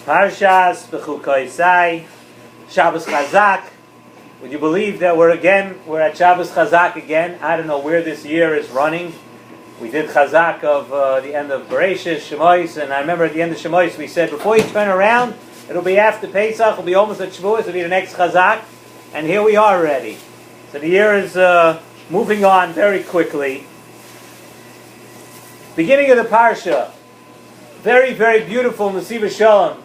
Parshas Bechukosai Chazak. Would you believe that we're at Shabbos Chazak again? I don't know where this year is running. We did Chazak of the end of Bereshis, Shemois, and I remember at the end of Shemois we said, before you turn around, it'll be after Pesach, it'll be almost at Shavuos, it'll be the next Chazak, and here we are already. So the year is moving on very quickly. Beginning of the Parsha, very, very beautiful Nesivos Shalom,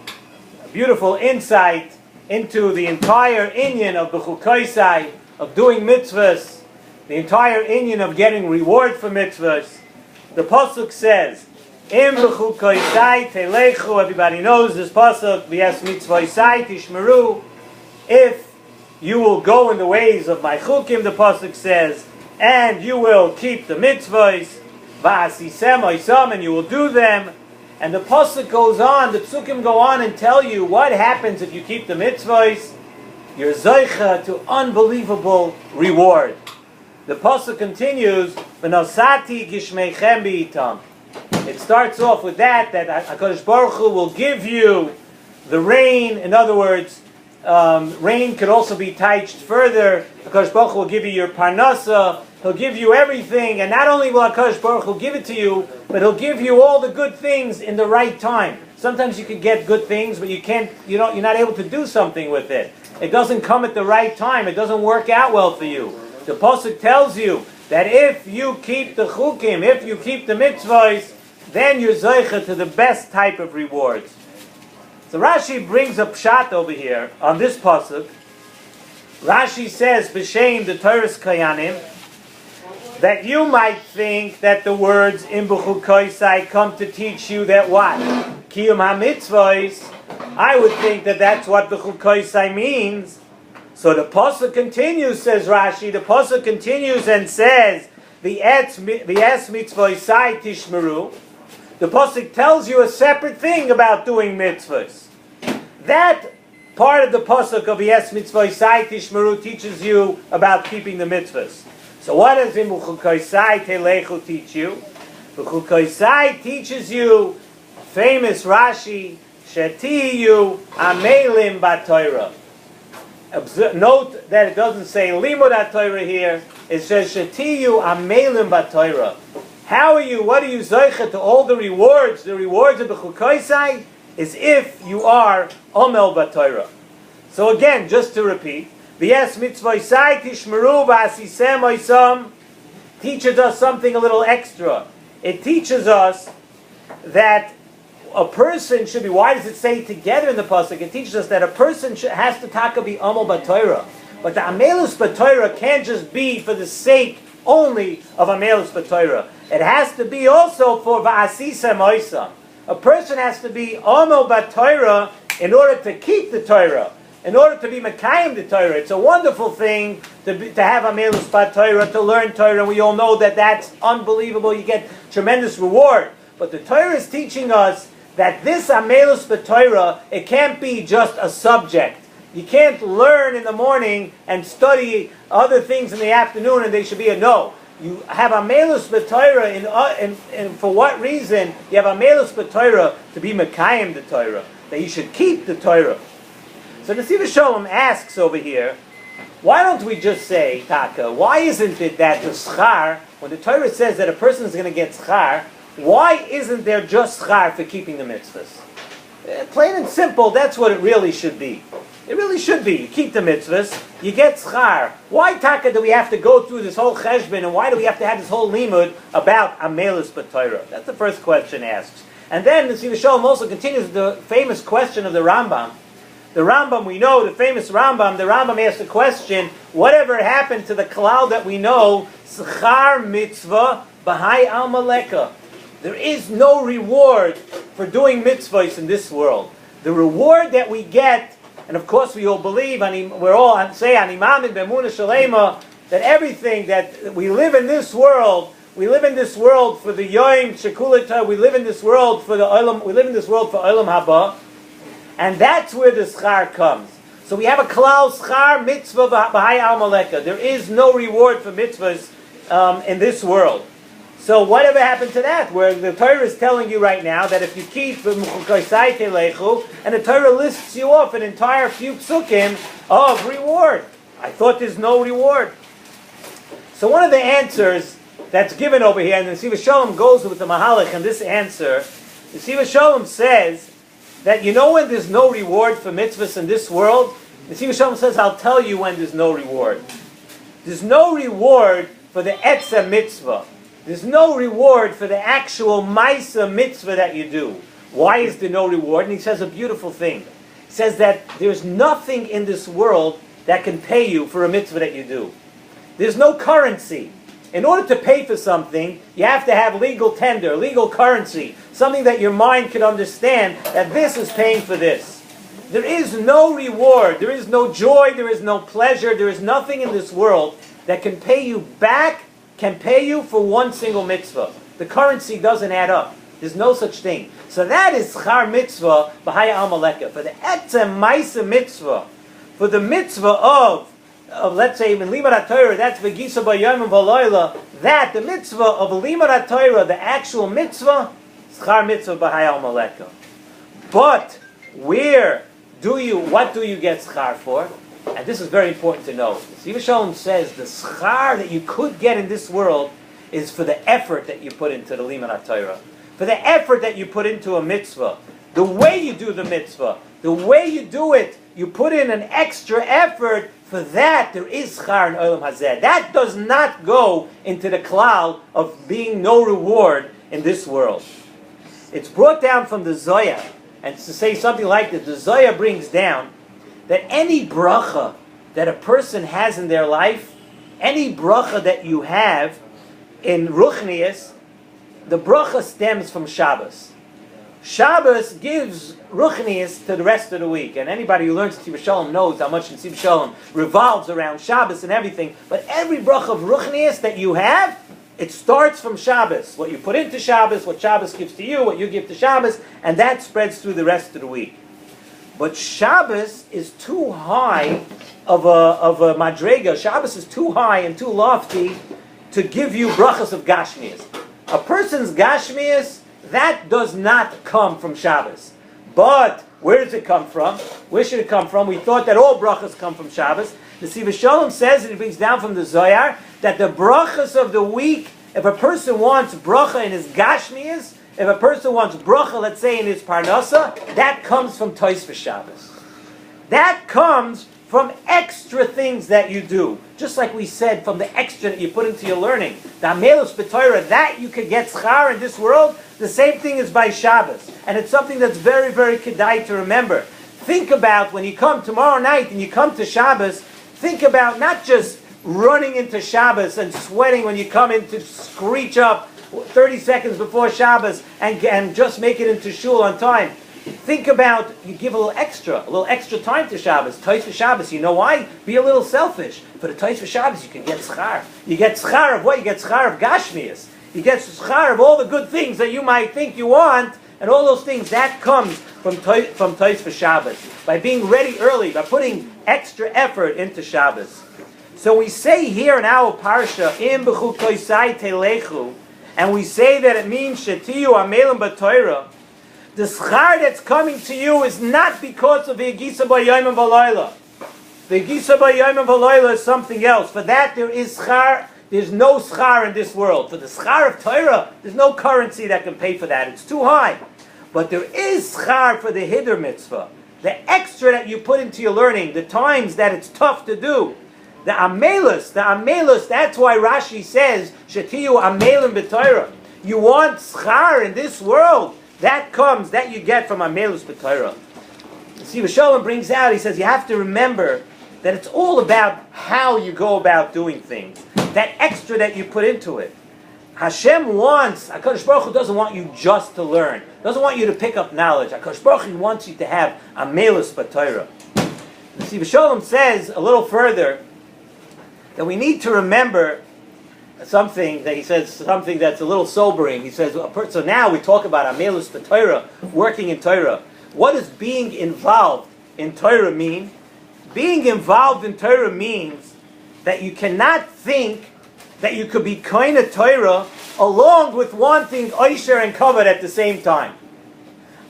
beautiful insight into the entire inyan of Bechukosai, of doing mitzvahs, the entire inyan of getting reward for mitzvahs. The pasuk says, "Im Bechukosai telechu." Everybody knows this pasuk. V'es mitzvosai tishmeru. If you will go in the ways of my chukim, the pasuk says, and you will keep the mitzvahs, va'asisem oisam, and you will do them. And the pasuk goes on, the psukim go on and tell you what happens if you keep the mitzvahs. You're zoicha to unbelievable reward. The pasuk continues, "V'nosati gishmeichem b'itam." It starts off with that HaKadosh Baruch Hu will give you the rain. In other words, rain could also be taiched further. HaKadosh Baruch Hu will give you your parnasa. He'll give you everything, and not only will HaKadosh Baruch Hu give it to you, but He'll give you all the good things in the right time. Sometimes you can get good things, but you're not able to do something with it. It doesn't come at the right time. It doesn't work out well for you. The pasuk tells you that if you keep the chukim, if you keep the mitzvahs, then you're zoicha to the best type of rewards. So Rashi brings a pshat over here on this pasuk. Rashi says, "B'shem the Torah's kayanim," that you might think that the words in Bechukosai come to teach you that what? Kiyum ha-mitzvahs. I would think that that's what Bechukosai means. So the pasuk continues, says Rashi, the pasuk continues and says, V'es mitzvosai tishmeru. The pasuk tells you a separate thing about doing mitzvahs. That part of the pasuk of V'es mitzvosai tishmeru teaches you about keeping the mitzvahs. So what does in Bechukosai telechu teach you? Bechukosai teaches you, famous Rashi, Shetiyu amelim b'Torah. Note that it doesn't say limud HaTorah here. It says Shetiyu amelim b'Torah. How are you? What are you zoicha to all the rewards? The rewards of Bechukosai is if you are omel b'Torah. So again, just to repeat, V'es mitzvosai tishmeru v'asisem oisam teaches us something a little extra. It teaches us that a person should be, why does it say together in the pasuk? It teaches us that a person has to be amel b'Torah. But the amelus b'Torah can't just be for the sake only of amelus b'Torah. It has to be also for v'asisem oisam. A person has to be amel b'Torah in order to keep the Torah. In order to be Mekayim the Torah. It's a wonderful thing to have Amelus b'Torah, to learn Torah, and we all know that that's unbelievable. You get tremendous reward. But the Torah is teaching us that this Amelus b'Torah, it can't be just a subject. You can't learn in the morning and study other things in the afternoon and they should be a no. You have Amelus b'Torah, and for what reason? You have Amelus b'Torah to be Mekayim the Torah, that you should keep the Torah. So Nesivos Shalom asks over here, why don't we just say, Taka, why isn't it that the schar, when the Torah says that a person is going to get schar, why isn't there just schar for keeping the mitzvahs? Plain and simple, that's what it really should be. It really should be. You keep the mitzvahs, you get schar. Why, Taka, do we have to go through this whole cheshbon, and why do we have to have this whole limud about amelus b'Torah? That's the first question asks. And then Nesivos Shalom also continues the famous question of the Rambam. The Rambam, we know, the famous Rambam, the Rambam asked the question, whatever happened to the klal that we know, schar mitzvah b'hai al maleka. There is no reward for doing mitzvahs in this world. The reward that we get, and of course we all believe, we're all say animamin b'emunah shalema, that everything that we live in this world, we live in this world for the yoim shekulata, we live in this world for the olam, we live in this world for olam haba. And that's where the schar comes. So we have a klal schar mitzvah b'hai al maleka. There is no reward for mitzvahs in this world. So whatever happened to that? Where the Torah is telling you right now that if you keep Bechukosai Chazak, and the Torah lists you off an entire few psukim of reward. I thought there's no reward. So one of the answers that's given over here, and Nesivos Shalom goes with the Mahalach in this answer, Nesivos Shalom says that you know when there's no reward for mitzvahs in this world? Nesivos Shalom says, I'll tell you when there's no reward. There's no reward for the etzah mitzvah. There's no reward for the actual Maisa mitzvah that you do. Why is there no reward? And he says a beautiful thing. He says that there's nothing in this world that can pay you for a mitzvah that you do. There's no currency. In order to pay for something, you have to have legal tender, legal currency, something that your mind can understand that this is paying for this. There is no reward, there is no joy, there is no pleasure, there is nothing in this world that can pay you back, can pay you for one single mitzvah. The currency doesn't add up. There's no such thing. So that is schar mitzvah b'haya amaleka. For the etzem maisa mitzvah, for the mitzvah of let's say in limud Torah, that's v'gisa b'yom v'loyla. That the mitzvah of limud Torah, the actual mitzvah, schar mitzvah b'haya amaleka. But what do you get schar for? And this is very important to know. Nesivos Shalom says the schar that you could get in this world is for the effort that you put into the limud Torah, for the effort that you put into a mitzvah, the way you do the mitzvah, the way you do it, you put in an extra effort. For that, there is schar in Olam Hazeh. That does not go into the klal of being no reward in this world. It's brought down from the Zohar, and to say something like this, the Zohar brings down that any bracha that a person has in their life, any bracha that you have in Ruchnius, the bracha stems from Shabbos. Shabbos gives Ruchnius to the rest of the week. And anybody who learns Nesivos Shalom knows how much Nesivos Shalom revolves around Shabbos and everything. But every bracha of Ruchnius that you have, it starts from Shabbos. What you put into Shabbos, what Shabbos gives to you, what you give to Shabbos, and that spreads through the rest of the week. But Shabbos is too high of a madrega. Shabbos is too high and too lofty to give you brachas of Gashmias. A person's Gashmias, that does not come from Shabbos. But where does it come from? Where should it come from? We thought that all brachas come from Shabbos. The Nesivos Shalom says, and it brings down from the Zohar, that the brachas of the week, if a person wants bracha in his Gashmias, if a person wants bracha, let's say, in his Parnasa, that comes from Tois Shabbos. That comes from extra things that you do. Just like we said, from the extra that you put into your learning. The Amelus B'Torah, that you could get schar in this world, the same thing is by Shabbos. And it's something that's very, very kedai to remember. Think about when you come tomorrow night and you come to Shabbos, think about not just running into Shabbos and sweating when you come in to screech up 30 seconds before Shabbos and just make it into shul on time. Think about, you give a little extra time to Shabbos. Tois for Shabbos, you know why? Be a little selfish. For the Tois for Shabbos, you can get schar. You get schar of what? You get schar of Gashmias. You get schar of all the good things that you might think you want, and all those things, that comes from Tois for Shabbos. By being ready early, by putting extra effort into Shabbos. So we say here in our Parsha, Im Bechukosai Telechu, and we say that it means Shetiyu Amelim B'Torah. The schar that's coming to you is not because of the Gisa B'Yom and V'Loyla. The Gisa B'Yom and V'Loyla is something else. For that there is schar. There's no schar in this world. For the schar of Torah, there's no currency that can pay for that. It's too high. But there is schar for the Hiddur mitzvah. The extra that you put into your learning, the times that it's tough to do. The amelus, that's why Rashi says, Shetiyu amelim b'Torah. You want schar in this world, that you get from amelus b'Torah. Nesivos Shalom brings out, he says, you have to remember that it's all about how you go about doing things. That extra that you put into it. Hashem wants, HaKadosh Baruch Hu doesn't want you just to learn. Doesn't want you to pick up knowledge. HaKadosh Baruch Hu wants you to have amelus b'Torah. Nesivos Shalom says a little further, that we need to remember something that he says, something that's a little sobering. He says, so now we talk about Amelus B'Torah, working in Torah. What does being involved in Torah mean? Being involved in Torah means that you cannot think that you could be kind of Torah along with wanting Oisher and Kavod at the same time.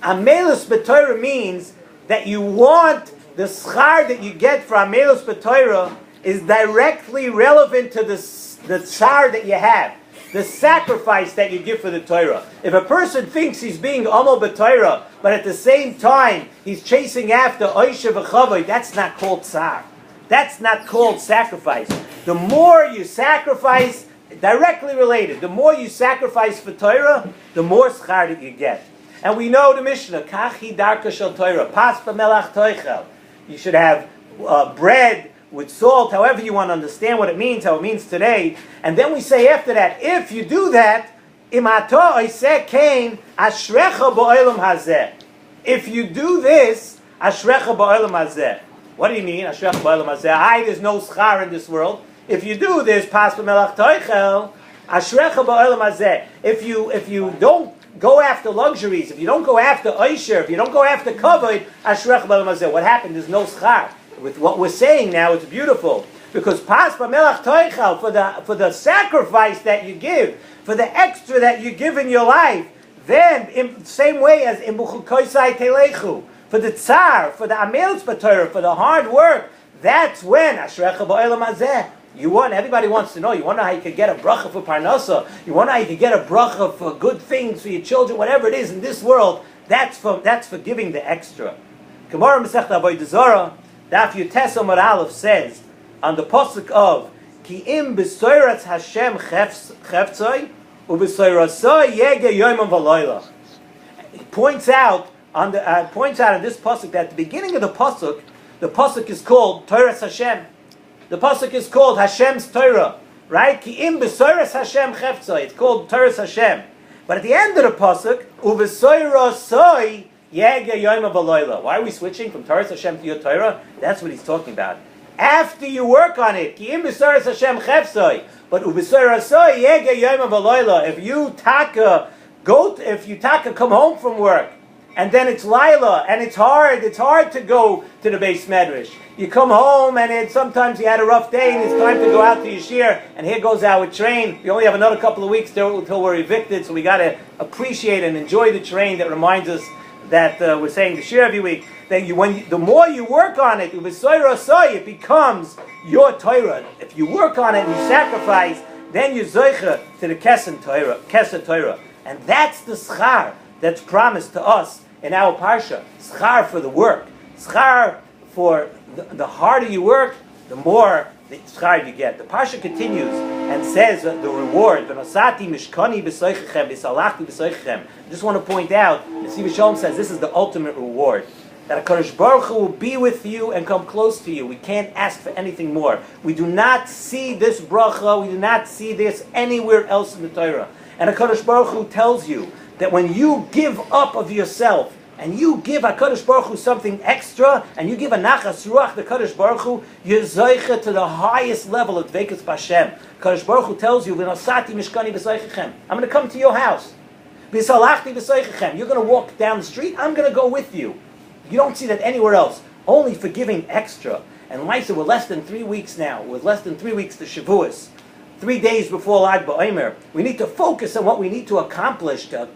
Amelus b'Torah means that you want the schar that you get for Amelus b'Torah is directly relevant to the tzar that you have, the sacrifice that you give for the Torah. If a person thinks he's being Amel b'Torah, but at the same time he's chasing after Oisher v'Chavod, that's not called tzar. That's not called sacrifice. The more you sacrifice, directly related, the more you sacrifice for Torah, the more schar that you get. And we know the Mishnah, Kachi darka shel Torah, pas b'melach toichel. You should have bread with salt, however you want to understand what it means, how it means today. And then we say after that, if you do that, im ato oiseh kein, ashrecha ba'olam hazeh. If you do this, ashrecha ba'olam hazeh. What do you mean, ashrecha ba'olam hazeh? There's no schar in this world. If you do this, pas b'melach toichel, ashrecha ba'olam hazeh. If you don't go after luxuries, if you don't go after Oisher, if you don't go after Kavod, Ashrech B'Olam Hazeh. What happened? There's no schar. With what we're saying now, it's beautiful. Because Pas B'Melach Toichel, for the sacrifice that you give, for the extra that you give in your life, then, in the same way as in Bechukosai Telechu, for the Tsar, for the Amelus B'Torah, for the hard work, that's when Ashrech B'Olam Hazeh. Everybody wants to know. You want to know how you can get a bracha for parnasa. You want to know how you can get a bracha for good things for your children, whatever it is in this world. That's for giving the extra. Gemara Masechta Avodah Zarah, Daf Yutes Amud Aleph says on the pasuk of Ki im b'soiratz Hashem cheftzoi u'b'soiratzoi yege yomam v'loila. He points out in this pasuk that at the beginning of the pasuk is called Torah Hashem. The pasuk is called Hashem's Torah, right? Ki im b'soiras Hashem cheftzoi. It's called Torah Hashem. But at the end of the pasuk, u'v'soirasoi yege yoyma v'loila. Why are we switching from Torah Hashem to your Torah? That's what he's talking about. After you work on it, ki im b'soiras Hashem cheftzoi. But u'v'soirasoi yege yoyma v'loila. If you come home from work, and then it's Lila, and it's hard to go to the Beis Medrash. You come home, and sometimes you had a rough day, and it's time to go out to your Shiur, and here goes our train. We only have another couple of weeks till we're evicted, so we got to appreciate and enjoy the train that reminds us that we're saying the Shiur every week. Then the more you work on it, it becomes your Torah. If you work on it and you sacrifice, then you zoicha to the Kesed Torah. And that's the schar that's promised to us in our Parsha. Schar for the work. Schar for the harder you work, the more the schar you get. The Parsha continues and says the reward. I just want to point out, Nesivos Shalom says this is the ultimate reward. That HaKadosh Baruch Hu will be with you and come close to you. We can't ask for anything more. We do not see this bracha, we do not see this anywhere else in the Torah. And HaKadosh Baruch Hu tells you that when you give up of yourself, and you give HaKadosh Baruch Hu something extra, and you give a nachas ruach to HaKadosh Baruch Hu, you're zoicha to the highest level of dveikus b'Hashem. HaKadosh Baruch Hu tells you, "V'nosati mishkani b'soichechem." I'm going to come to your house. V'salachti b'soichechem. You're going to walk down the street. I'm going to go with you. You don't see that anywhere else. Only for giving extra. And Laisa, we're less than 3 weeks now. We're less than 3 weeks to Shavuos. 3 days before Lag BaOmer. We need to focus on what we need to accomplish to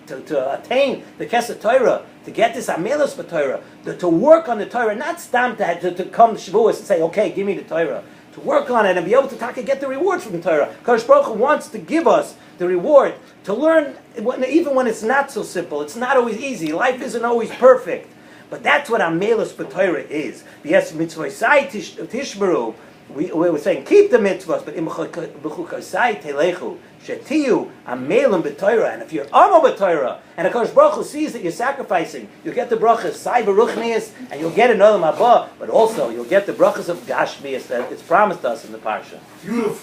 attain the Kesed Torah, to get this Amelus b'Torah, to work on the Torah, not stam to come to Shavuos and say, okay, give me the Torah. To work on it and be able to get the rewards from the Torah. Kadosh Baruch Hu wants to give us the reward, to learn, even when it's not so simple. It's not always easy. Life isn't always perfect. But that's what Amelus b'Torah is. Yes, mitzvosai tishmeru. We were saying keep the mitzvahs, but b'chukosai telechu shetiyu amelim b'Torah. And if you're amel b'Torah, and HaKadosh Baruch Hu sees that you're sacrificing, you'll get the brachas sai beruchnius, and you'll get an olam haba, but also you'll get the brachas of gashmius that it's promised us in the parsha. Beautiful.